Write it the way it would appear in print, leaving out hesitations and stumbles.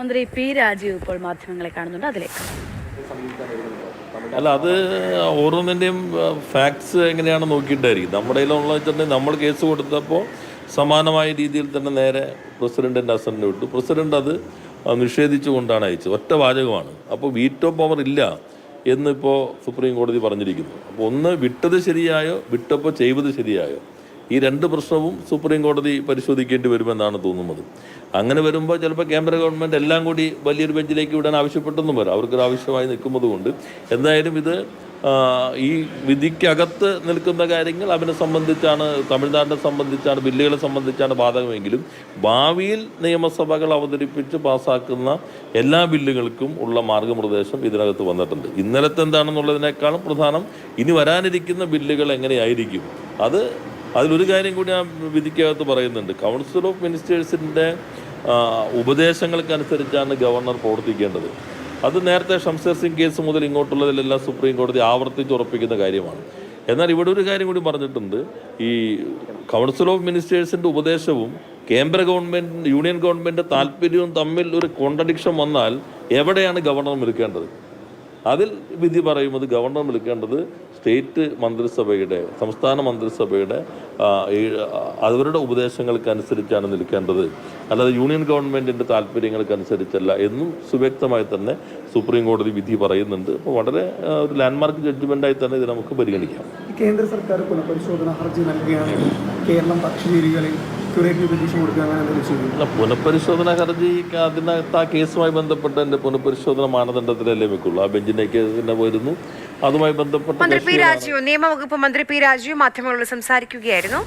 മന്ത്രി പി രാജീവ് ഇപ്പോൾ മാധ്യമങ്ങളെ കാണുന്നുണ്ട്, അതിലേക്ക്. അല്ല, അത് ഓരോന്നിൻ്റെയും ഫാക്ട്സ് എങ്ങനെയാണ് നോക്കിയിട്ടായിരിക്കും. നമ്മുടെ കയ്യിലുള്ള വെച്ചിട്ടുണ്ടെങ്കിൽ നമ്മൾ കേസ് കൊടുത്തപ്പോൾ സമാനമായ രീതിയിൽ തന്നെ നേരെ പ്രസിഡൻറ്റിൻ്റെ അസൻറ്റിന് വിട്ടു. പ്രസിഡൻ്റ് അത് നിഷേധിച്ചുകൊണ്ടാണ് അയച്ചത്. ഒറ്റ വാചകമാണ്. അപ്പോൾ വീറ്റോ പവർ ഇല്ല എന്നിപ്പോൾ സുപ്രീം കോടതി പറഞ്ഞിരിക്കുന്നു. അപ്പോൾ ഒന്ന് വിട്ടത് ശരിയായോ, വിട്ടപ്പോൾ ചെയ്തത് ശരിയായോ, ഈ രണ്ട് പ്രശ്നവും സുപ്രീം കോടതി പരിശോധിക്കേണ്ടി വരുമെന്നാണ് തോന്നുന്നത്. അങ്ങനെ വരുമ്പോൾ ചിലപ്പോൾ കേന്ദ്ര ഗവൺമെൻറ് എല്ലാം കൂടി വലിയൊരു ബെഞ്ചിലേക്ക് വിടാൻ ആവശ്യപ്പെട്ടെന്നും വരാം. അവർക്കൊരു ആവശ്യമായി നിൽക്കുന്നത് കൊണ്ട് എന്തായാലും ഇത് ഈ വിധിക്കകത്ത് നിൽക്കുന്ന കാര്യങ്ങൾ അവനെ സംബന്ധിച്ചാണ്, തമിഴ്നാടിനെ സംബന്ധിച്ചാണ്, ബില്ലുകളെ സംബന്ധിച്ചാണ് ബാധകമെങ്കിലും ഭാവിയിൽ നിയമസഭകൾ അവതരിപ്പിച്ച് പാസ്സാക്കുന്ന എല്ലാ ബില്ലുകൾക്കും ഉള്ള മാർഗനിർദ്ദേശം ഇതിനകത്ത് വന്നിട്ടുണ്ട്. ഇന്നലത്തെ എന്താണെന്നുള്ളതിനേക്കാളും പ്രധാനം ഇനി വരാനിരിക്കുന്ന ബില്ലുകൾ എങ്ങനെയായിരിക്കും. അതിലൊരു കാര്യം കൂടി ആ വിധിക്കകത്ത് പറയുന്നുണ്ട്. കൗൺസിൽ ഓഫ് മിനിസ്റ്റേഴ്സിൻ്റെ ഉപദേശങ്ങൾക്കനുസരിച്ചാണ് ഗവർണർ പ്രവർത്തിക്കേണ്ടത്. അത് നേരത്തെ ഷംസേർ സിംഗ് കേസ് മുതൽ ഇങ്ങോട്ടുള്ളതിലെല്ലാം സുപ്രീം കോടതി ആവർത്തിച്ചുറപ്പിക്കുന്ന കാര്യമാണ്. എന്നാൽ ഇവിടെ ഒരു കാര്യം കൂടി പറഞ്ഞിട്ടുണ്ട്. ഈ കൗൺസിൽ ഓഫ് മിനിസ്റ്റേഴ്സിൻ്റെ ഉപദേശവും കേന്ദ്ര ഗവൺമെൻറ്, യൂണിയൻ ഗവൺമെൻറ് താല്പര്യവും തമ്മിൽ ഒരു കോൺട്രഡിക്ഷൻ വന്നാൽ എവിടെയാണ് ഗവർണർ നിൽക്കേണ്ടത്? അതിൽ വിധി പറയുന്നത് ഗവർണർ നിൽക്കേണ്ടത് സ്റ്റേറ്റ് മന്ത്രിസഭയുടെ, സംസ്ഥാന മന്ത്രിസഭയുടെ അവരുടെ ഉപദേശങ്ങൾക്കനുസരിച്ചാണ് നിൽക്കേണ്ടത്, അല്ലാതെ യൂണിയൻ ഗവൺമെൻറ്റിൻ്റെ താല്പര്യങ്ങൾക്കനുസരിച്ചല്ല എന്നും സുവ്യക്തമായി തന്നെ സുപ്രീം കോടതി വിധി പറയുന്നുണ്ട്. അപ്പോൾ വളരെ ഒരു ലാൻഡ്മാർക്ക് ജഡ്ജ്മെൻറ്റായി തന്നെ ഇത് നമുക്ക് പരിഗണിക്കാം. കേന്ദ്ര സർക്കാർ പുനഃപരിശോധന ഹർജി നൽകുകയാണെങ്കിൽ കേരളം പക്ഷിരീതികളിൽ പുനഃപരിശോധന ഹർജി അതിനകത്ത് ആ കേസുമായി ബന്ധപ്പെട്ട് എൻ്റെ പുനഃപരിശോധന മാനദണ്ഡത്തിലല്ലേ വെക്കുള്ളൂ. ആ ബെഞ്ചിലേക്ക് തന്നെ വരുന്നു. അതുമായി ബന്ധപ്പെട്ട് മന്ത്രി പി രാജീവ്, നിയമവകുപ്പ് മന്ത്രി പി രാജീവ് മാധ്യമങ്ങളോട് സംസാരിക്കുകയായിരുന്നു.